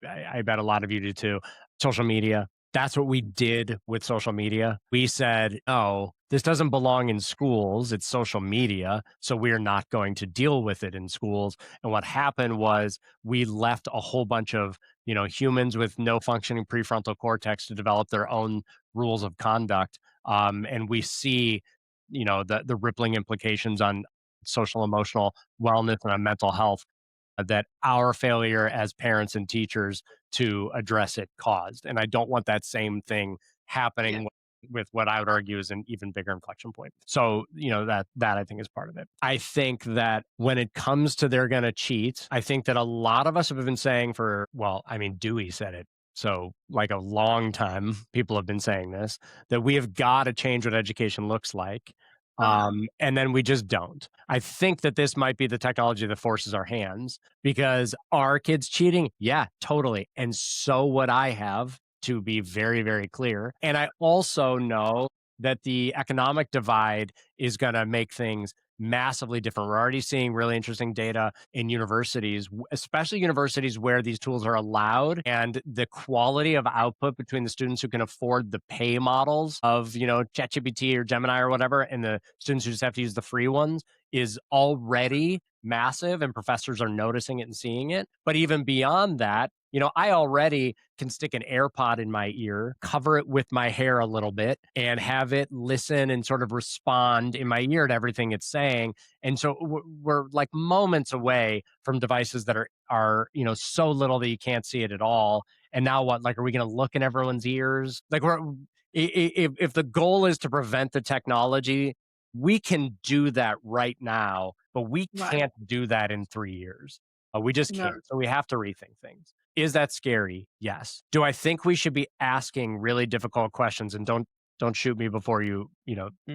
I bet a lot of you do too, social media. That's what we did with social media. We said, oh, this doesn't belong in schools. It's social media. So we're not going to deal with it in schools. And what happened was we left a whole bunch of, humans with no functioning prefrontal cortex to develop their own rules of conduct. And we see, the rippling implications on social emotional wellness and on mental health that our failure as parents and teachers to address it caused. And I don't want that same thing happening with what I would argue is an even bigger inflection point. So, that I think is part of it. I think that when it comes to they're going to cheat, I think that a lot of us have been saying Dewey said it. So, like a long time, people have been saying this, that we have got to change what education looks like. And then we just don't. I think that this might be the technology that forces our hands because are kids cheating? Yeah, totally. And so would I have, to be very, very clear. And I also know that the economic divide is going to make things massively different. We're already seeing really interesting data in universities, especially universities where these tools are allowed, and the quality of output between the students who can afford the pay models of, ChatGPT or Gemini or whatever, and the students who just have to use the free ones is already massive and professors are noticing it and seeing it. But even beyond that, I already can stick an AirPod in my ear, cover it with my hair a little bit, and have it listen and sort of respond in my ear to everything it's saying. And so we're like moments away from devices that are so little that you can't see it at all. And now what? Like, are we going to look in everyone's ears? Like, if the goal is to prevent the technology, we can do that right now, but we Right. can't do that in 3 years. We just No. can't. So we have to rethink things. Is that scary? Yes. Do I think we should be asking really difficult questions? And don't shoot me before you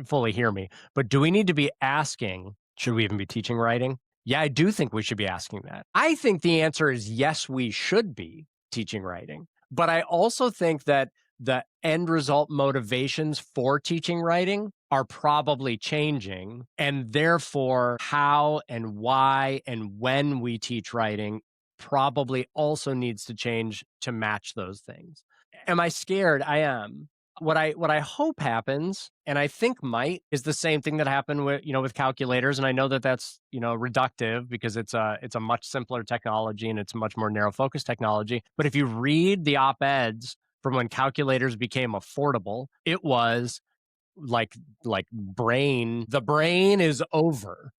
fully hear me. But do we need to be asking, should we even be teaching writing? Yeah, I do think we should be asking that. I think the answer is yes, we should be teaching writing. But I also think that the end result motivations for teaching writing are probably changing. And therefore, how and why and when we teach writing probably also needs to change to match those things. Am I scared? I am. What I hope happens, and I think might, is the same thing that happened with calculators. And I know that that's reductive because it's a much simpler technology and it's a much more narrow focused technology. But if you read the op-eds from when calculators became affordable, it was like the brain is over.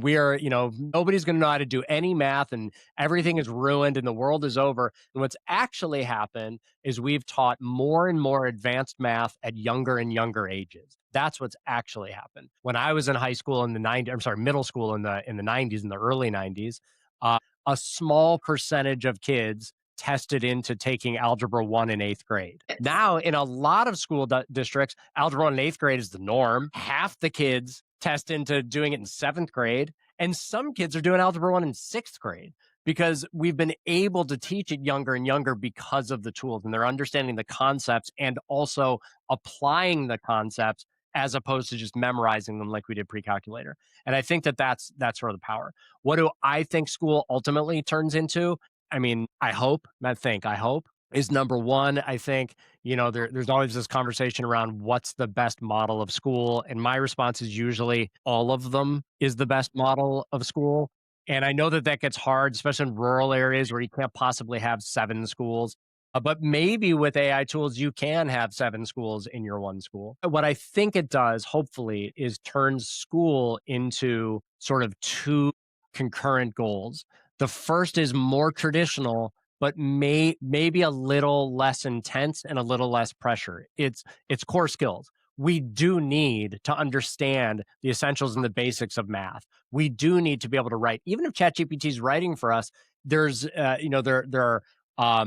We are, nobody's going to know how to do any math and everything is ruined and the world is over. And what's actually happened is we've taught more and more advanced math at younger and younger ages. That's what's actually happened. When I was in high school in the 90s, I'm sorry, middle school in the 90s, in the early 90s, a small percentage of kids tested into taking Algebra 1 in eighth grade. Yes. Now, in a lot of school districts, Algebra 1 in eighth grade is the norm. Half the kids test into doing it in seventh grade, and some kids are doing Algebra 1 in sixth grade because we've been able to teach it younger and younger because of the tools, and they're understanding the concepts and also applying the concepts as opposed to just memorizing them like we did pre-calculator. And I think that's sort of the power. What do I think school ultimately turns into? I mean, I hope, I hope is number one. I think, there's always this conversation around what's the best model of school. And my response is usually all of them is the best model of school. And I know that that gets hard, especially in rural areas where you can't possibly have 7 schools. But maybe with AI tools, you can have 7 schools in your one school. What I think it does, hopefully, is turns school into sort of two concurrent goals. The first is more traditional, but maybe a little less intense and a little less pressure. It's core skills. We do need to understand the essentials and the basics of math. We do need to be able to write. Even if ChatGPT is writing for us, there's there are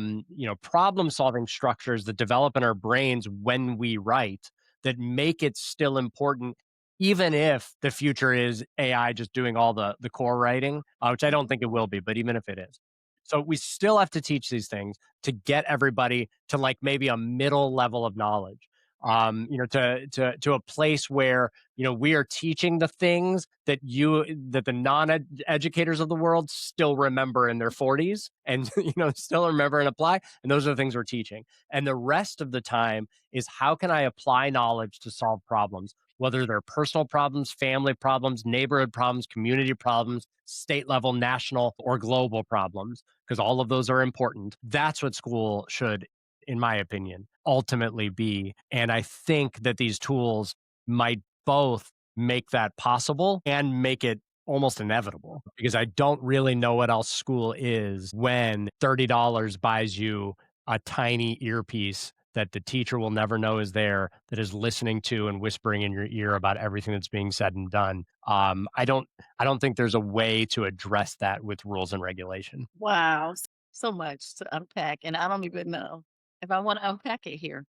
problem solving structures that develop in our brains when we write that make it still important, even if the future is AI just doing all the core writing, which I don't think it will be, but even if it is. So we still have to teach these things to get everybody to like maybe a middle level of knowledge. To a place where we are teaching the things that the non-educators of the world still remember in their 40s and still remember and apply, and those are the things we're teaching. And the rest of the time is how can I apply knowledge to solve problems, whether they're personal problems, family problems, neighborhood problems, community problems, state level, national, or global problems, because all of those are important. That's what school should, in my opinion, ultimately be. And I think that these tools might both make that possible and make it almost inevitable, because I don't really know what else school is when $30 buys you a tiny earpiece that the teacher will never know is there, that is listening to and whispering in your ear about everything that's being said and done. I don't think there's a way to address that with rules and regulation. Wow. So much to unpack. And I don't even know if I want to unpack it here.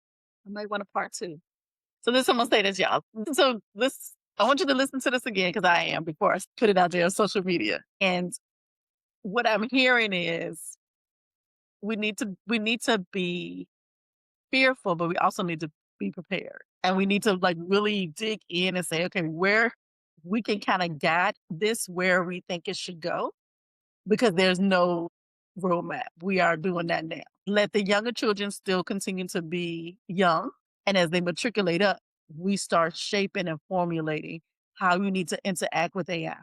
I might want a part two. So this, I'm going to say this, y'all. So this, I want you to listen to this again because I am before I put it out there on social media. And what I'm hearing is we need to be fearful, but we also need to be prepared. And we need to like really dig in and say, okay, where we can kind of guide this where we think it should go, because there's no roadmap. We are doing that now. Let the younger children still continue to be young. And as they matriculate up, we start shaping and formulating how you need to interact with AI.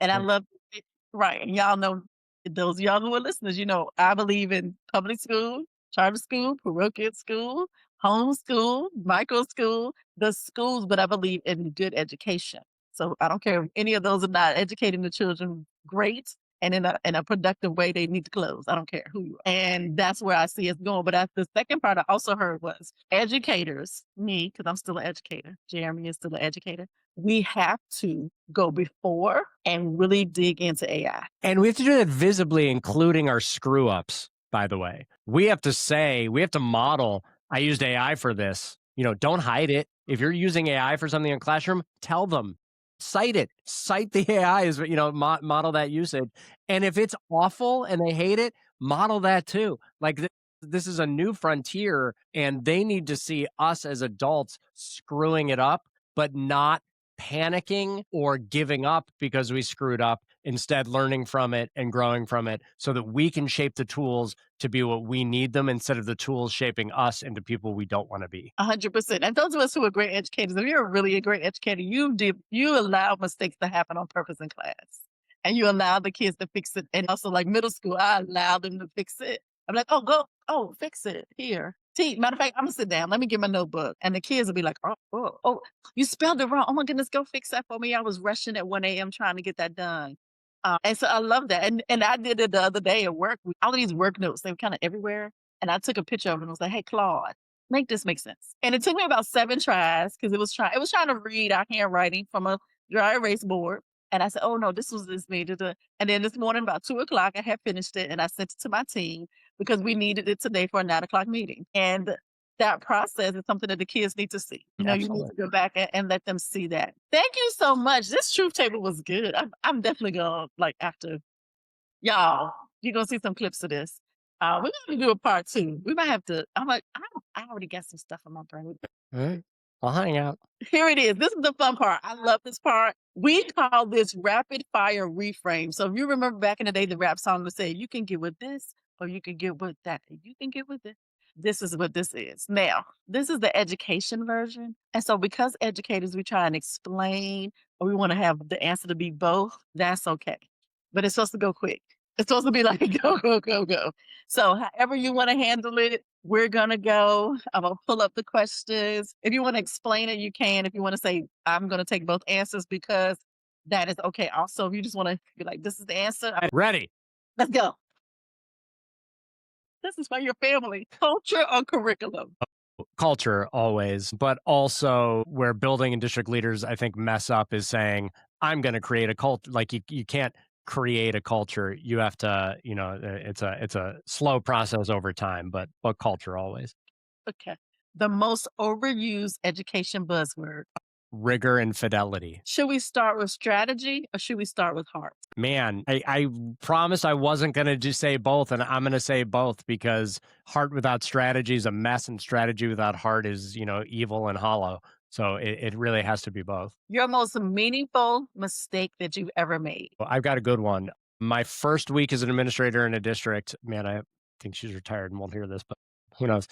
And I Absolutely. love it. Right. And y'all know, those of y'all who are listeners, I believe in public school, charter school, parochial school, homeschool, micro school, the schools, but I believe in good education. So I don't care if any of those are not educating the children great and in a productive way, they need to close. I don't care who you are. And that's where I see us going. But the second part I also heard was educators, me, because I'm still an educator. Jeremy is still an educator. We have to go before and really dig into AI. And we have to do that visibly, including our screw ups, by the way. We have to model, I used AI for this. Don't hide it. If you're using AI for something in classroom, tell them, cite it, cite the AI as, model that usage. And if it's awful and they hate it, model that too. Like this is a new frontier and they need to see us as adults screwing it up, but not panicking or giving up because we screwed up, instead learning from it and growing from it so that we can shape the tools to be what we need them instead of the tools shaping us into people we don't want to be. 100%. And those of us who are great educators, if you're really a great educator, you allow mistakes to happen on purpose in class. And you allow the kids to fix it. And also like middle school, I allow them to fix it. I'm like, fix it here. Matter of fact, I'm gonna sit down. Let me get my notebook. And the kids will be like, oh, you spelled it wrong. Oh my goodness, go fix that for me. I was rushing at 1 a.m. trying to get that done. And so I love that. And I did it the other day at work. All of these work notes, they were kind of everywhere. And I took a picture of it and was like, hey, Claude, make this make sense. And it took me about 7 tries because it was trying to read our handwriting from a dry erase board. And I said, oh no, this was this needed. And then this morning about 2 o'clock, I had finished it and I sent it to my team because we needed it today for a 9 o'clock meeting. And that process is something that the kids need to see. You need Absolutely. to go back and let them see that. Thank you so much. This truth table was good. I'm definitely gonna after y'all, you're gonna see some clips of this. We're gonna do a part 2. We might have to. I'm like, I already got some stuff in my brain. All right. I'll hang out. Here it is. This is the fun part. I love this part. We call this rapid fire reframe. So if you remember back in the day, the rap song would say, you can get with this or you can get with that. You can get with it. This is what this is. Now, this is the education version. And so because educators, we try and explain or we want to have the answer to be both, that's okay. But it's supposed to go quick. It's supposed to be like, go, go, go, go. So however you want to handle it, we're going to go. I'm going to pull up the questions. If you want to explain it, you can. If you want to say, I'm going to take both answers because that is okay. Also, if you just want to be like, this is the answer. Ready. Let's go. This is for your family. Culture or curriculum? Culture always, but also where building and district leaders, I think, mess up is saying, I'm going to create a culture. Like you can't create a culture. You have to, it's a slow process over time, but culture always. Okay. The most overused education buzzword. Rigor and fidelity. Should we start with strategy or should we start with heart? Man, I promised I wasn't going to just say both, and I'm going to say both because heart without strategy is a mess, and strategy without heart is, evil and hollow. So it really has to be both. Your most meaningful mistake that you've ever made. Well, I've got a good one. My first week as an administrator in a district, man, I think she's retired and won't hear this, but who knows?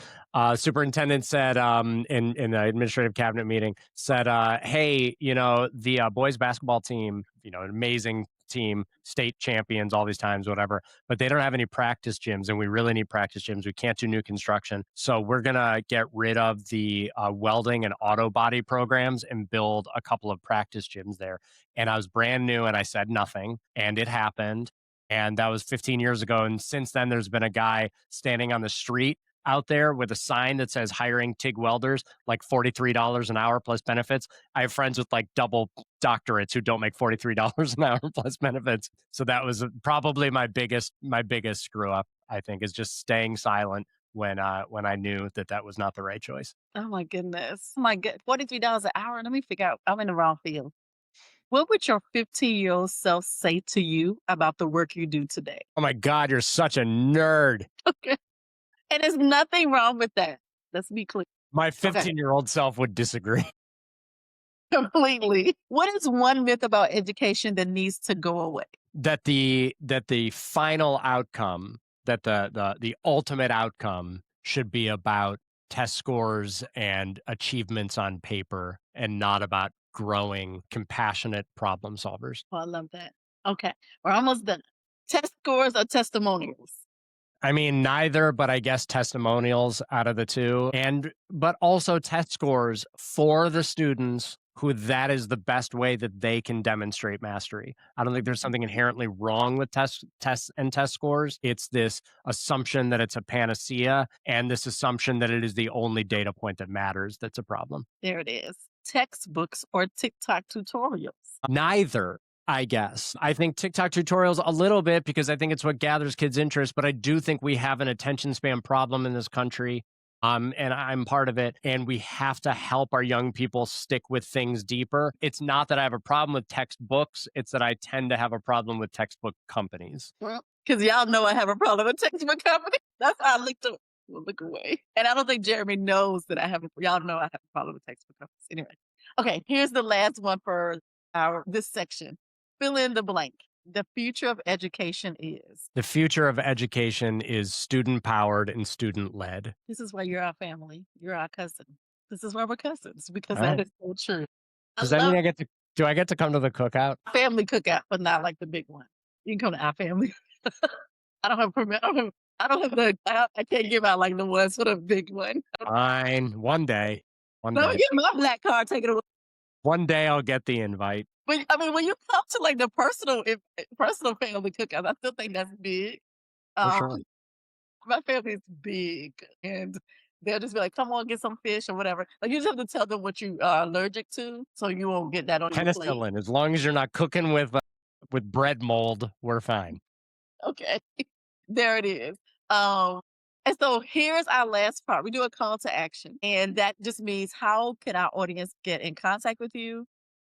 Superintendent said in the administrative cabinet meeting, said, hey, the boys basketball team, an amazing team, state champions all these times, whatever, but they don't have any practice gyms and we really need practice gyms. We can't do new construction. So we're going to get rid of the welding and auto body programs and build a couple of practice gyms there. And I was brand new and I said nothing and it happened. And that was 15 years ago. And since then, there's been a guy standing on the street out there with a sign that says hiring TIG welders, like $43 an hour plus benefits. I have friends with like double doctorates who don't make $43 an hour plus benefits. So that was probably my biggest screw up, I think, is just staying silent when I knew that was not the right choice. Oh my goodness. Oh my God. $43 an hour. Let me figure out. I'm in the wrong field. What would your 15-year-old self say to you about the work you do today? Oh my God, you're such a nerd. Okay. And there's nothing wrong with that. Let's be clear. My 15-year-old self would disagree. Completely. What is one myth about education that needs to go away? That the final outcome, that the ultimate outcome should be about test scores and achievements on paper and not about growing, compassionate problem solvers. Oh, I love that. Okay, we're almost done. Test scores or testimonials? I mean, neither, but I guess testimonials out of the two. But also test scores for the students who that is the best way that they can demonstrate mastery. I don't think there's something inherently wrong with tests and test scores. It's this assumption that it's a panacea and this assumption that it is the only data point that matters that's a problem. There it is. Textbooks or TikTok tutorials? Neither. I guess. I think TikTok tutorials a little bit because I think it's what gathers kids' interest, but I do think we have an attention span problem in this country. And I'm part of it. And we have to help our young people stick with things deeper. It's not that I have a problem with textbooks. It's that I tend to have a problem with textbook companies. Well, because y'all know I have a problem with textbook company. That's how I look away. And I don't think Jeremy knows that y'all know I have a problem with textbook companies. Anyway. Okay, here's the last one for this section. Fill in the blank. The future of education is. The future of education is student powered and student led. This is why you're our family. You're our cousin. This is why we're cousins, because All right. that is so true. Does that mean do I get to come to the cookout? Family cookout, but not like the big one. You can come to our family. I don't have permit. I can't give out like the ones for the big one. Fine. One day. Let me get my black card taken away. One day I'll get the invite. But I mean, when you come to like the personal family cookout, I still think that's big. Sure. My family's big, and they'll just be like, "Come on, get some fish or whatever." Like you just have to tell them what you are allergic to, so you won't get that on your plate. Penicillin. As long as you're not cooking with bread mold, we're fine. Okay, there it is. And so here's our last part. We do a call to action, and that just means how can our audience get in contact with you?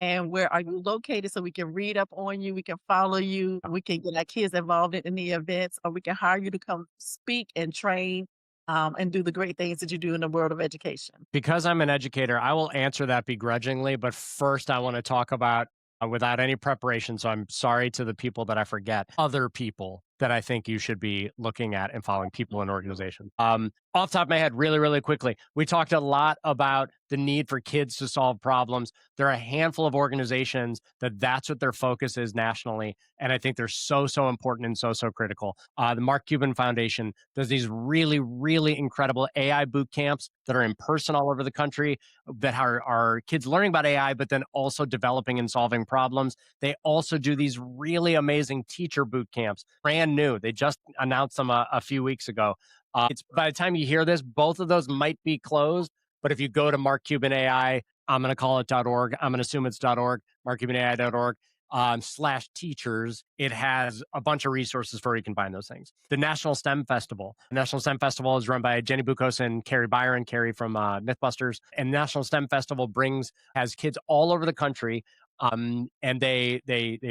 And where are you located so we can read up on you, we can follow you, we can get our kids involved in the events, or we can hire you to come speak and train and do the great things that you do in the world of education. Because I'm an educator, I will answer that begrudgingly. But first, I want to talk about, without any preparation, so I'm sorry to the people that I forget, other people that I think you should be looking at and following, people and organizations. Off the top of my head, really, really quickly, we talked a lot about the need for kids to solve problems. There are a handful of organizations that's what their focus is nationally. And I think they're so, so important and so, so critical. The Mark Cuban Foundation does these really, really incredible AI boot camps that are in person all over the country that are kids learning about AI, but then also developing and solving problems. They also do these really amazing teacher boot camps, brand new. They just announced them a few weeks ago. It's by the time you hear this, both of those might be closed. But if you go to Mark Cuban AI, I'm going to call it .org. I'm going to assume it's .org, markcubanai.org /teachers. It has a bunch of resources for where you can find those things. The National STEM Festival. The National STEM Festival is run by Jenny Bukos and Carrie Byron, Carrie from Mythbusters. And the National STEM Festival has kids all over the country. And they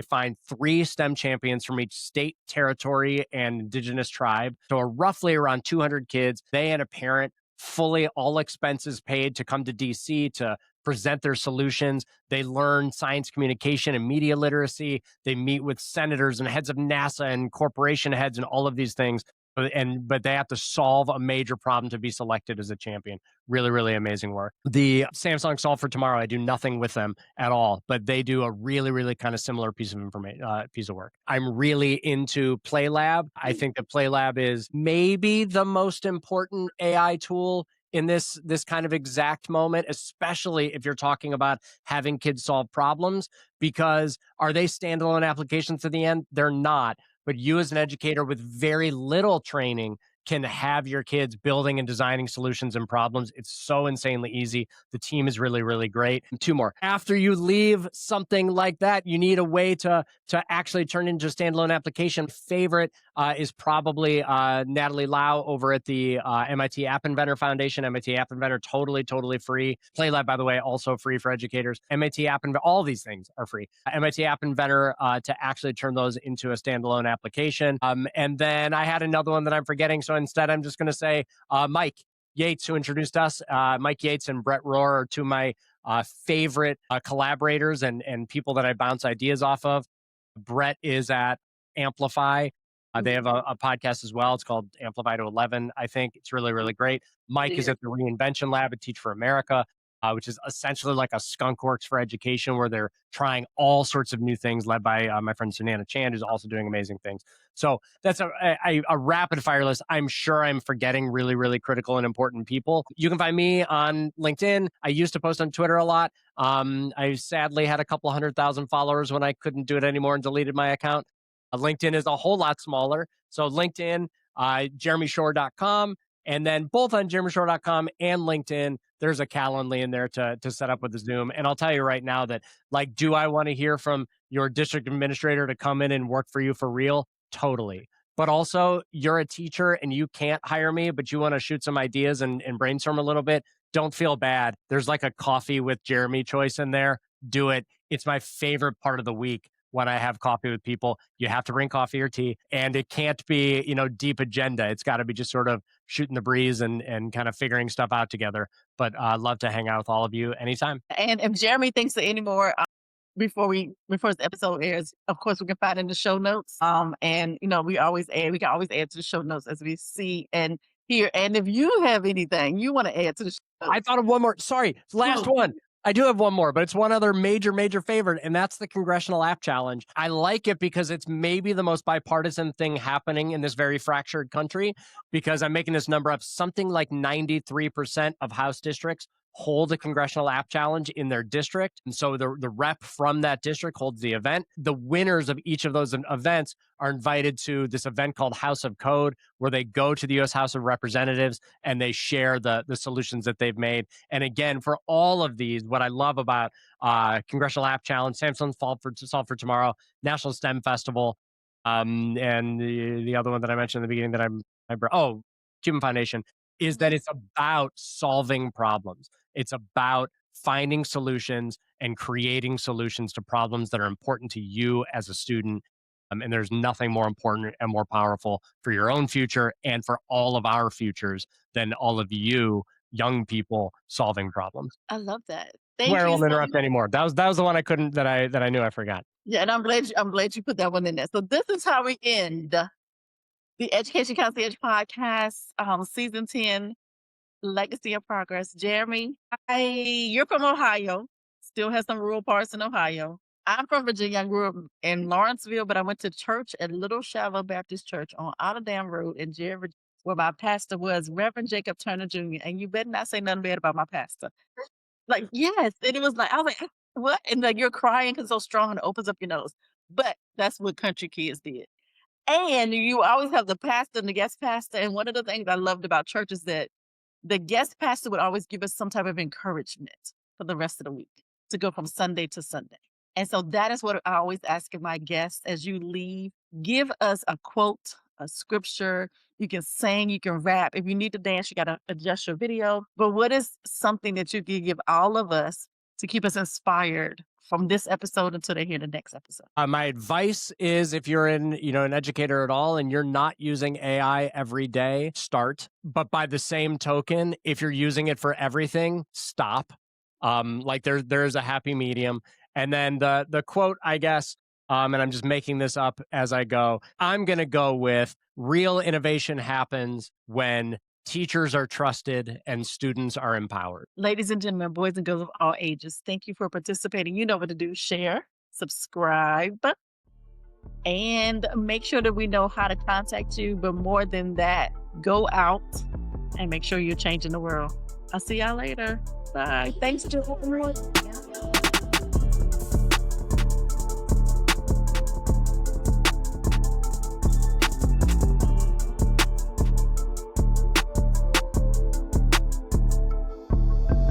find 3 STEM champions from each state, territory, and indigenous tribe. So roughly around 200 kids, they and a parent, fully all expenses paid to come to DC to present their solutions. They learn science communication and media literacy. They meet with senators and heads of NASA and corporation heads and all of these things. But they have to solve a major problem to be selected as a champion. Really, really amazing work. The Samsung Solve for Tomorrow, I do nothing with them at all, but they do a really, really kind of similar piece of work. I'm really into PlayLab. I think that PlayLab is maybe the most important AI tool in this kind of exact moment, especially if you're talking about having kids solve problems, because are they standalone applications to the end? They're not. But you as an educator with very little training can have your kids building and designing solutions and problems. It's so insanely easy. The team is really, really great. And 2 more. After you leave something like that, you need a way to actually turn into a standalone application. Favorite is probably Natalie Lau over at the MIT App Inventor Foundation. MIT App Inventor, totally, totally free. PlayLab, by the way, also free for educators. MIT App Inventor, all these things are free. MIT App Inventor to actually turn those into a standalone application. And then I had another one that I'm forgetting. So instead, I'm just going to say Mike Yates, who introduced us. Mike Yates and Brett Rohr are 2 of my favorite collaborators and people that I bounce ideas off of. Brett is at Amplify. They have a podcast as well. It's called Amplify to 11. I think it's really, really great. Mike is at the Reinvention Lab at Teach for America. which is essentially like a skunk works for education, where they're trying all sorts of new things, led by my friend Sunana Chand, who's also doing amazing things. So that's a rapid fire list. I'm sure I'm forgetting really, really critical and important people. You can find me on LinkedIn. I used to post on Twitter a lot. I sadly had a couple 100,000 followers when I couldn't do it anymore and deleted my account. LinkedIn is a whole lot smaller. So LinkedIn, JeremyShorr.com. And then both on JeremyShorr.com and LinkedIn, there's a Calendly in there to set up with the Zoom. And I'll tell you right now that, like, do I want to hear from your district administrator to come in and work for you for real? Totally. But also, you're a teacher and you can't hire me, but you want to shoot some ideas and brainstorm a little bit. Don't feel bad. There's like a coffee with Jeremy choice in there. Do it. It's my favorite part of the week when I have coffee with people. You have to bring coffee or tea, and it can't be, deep agenda. It's got to be just sort of shooting the breeze and kind of figuring stuff out together. But I'd love to hang out with all of you anytime. And if Jeremy thinks of any more before this episode airs, of course we can find in the show notes. And we can always add to the show notes as we see and hear. And if you have anything you want to add to the show notes. I thought of one more. Sorry, last one. I do have one more, but it's one other major, major favorite, and that's the Congressional App Challenge. I like it because it's maybe the most bipartisan thing happening in this very fractured country, because I'm making this number up. Something like 93% of House districts hold a Congressional App Challenge in their district. And so the rep from that district holds the event. The winners of each of those events are invited to this event called House of Code, where they go to the U.S. House of Representatives and they share the solutions that they've made. And again, for all of these, what I love about Congressional App Challenge, Samsung Solve for Tomorrow, National STEM Festival, and the other one that I mentioned in the beginning that Human Foundation, is that it's about solving problems. It's about finding solutions and creating solutions to problems that are important to you as a student. And there's nothing more important and more powerful for your own future and for all of our futures than all of you young people solving problems. I love that. I won't interrupt anymore. That was the one I couldn't, that I knew I forgot. Yeah, and I'm glad you put that one in there. So this is how we end the Education Concierge Podcast, Season 10, Legacy of Progress. Jeremy, you're from Ohio, still has some rural parts in Ohio. I'm from Virginia. I grew up in Lawrenceville, but I went to church at Little Shallow Baptist Church on Otter Dam Road in Virginia, where my pastor was Reverend Jacob Turner Jr. And you better not say nothing bad about my pastor. Like, yes. And it was like, I was like, what? And like, you're crying because it's so strong and it opens up your nose. But that's what country kids did. And you always have the pastor and the guest pastor. And one of the things I loved about church is that the guest pastor would always give us some type of encouragement for the rest of the week to go from Sunday to Sunday. And so that is what I always ask of my guests as you leave. Give us a quote, a scripture. You can sing, you can rap. If you need to dance, you got to adjust your video. But what is something that you can give all of us to keep us inspired from this episode until they hear the next episode? My advice is, if you're an educator at all and you're not using AI every day, start. But by the same token, if you're using it for everything, stop. Like there's a happy medium. And then the quote, I guess, and I'm just making this up as I go, I'm going to go with: real innovation happens when teachers are trusted and students are empowered. Ladies and gentlemen, boys and girls of all ages, thank you for participating. You know what to do. Share, subscribe, and make sure that we know how to contact you. But more than that, go out and make sure you're changing the world. I'll see y'all later. Bye. Thanks, everyone.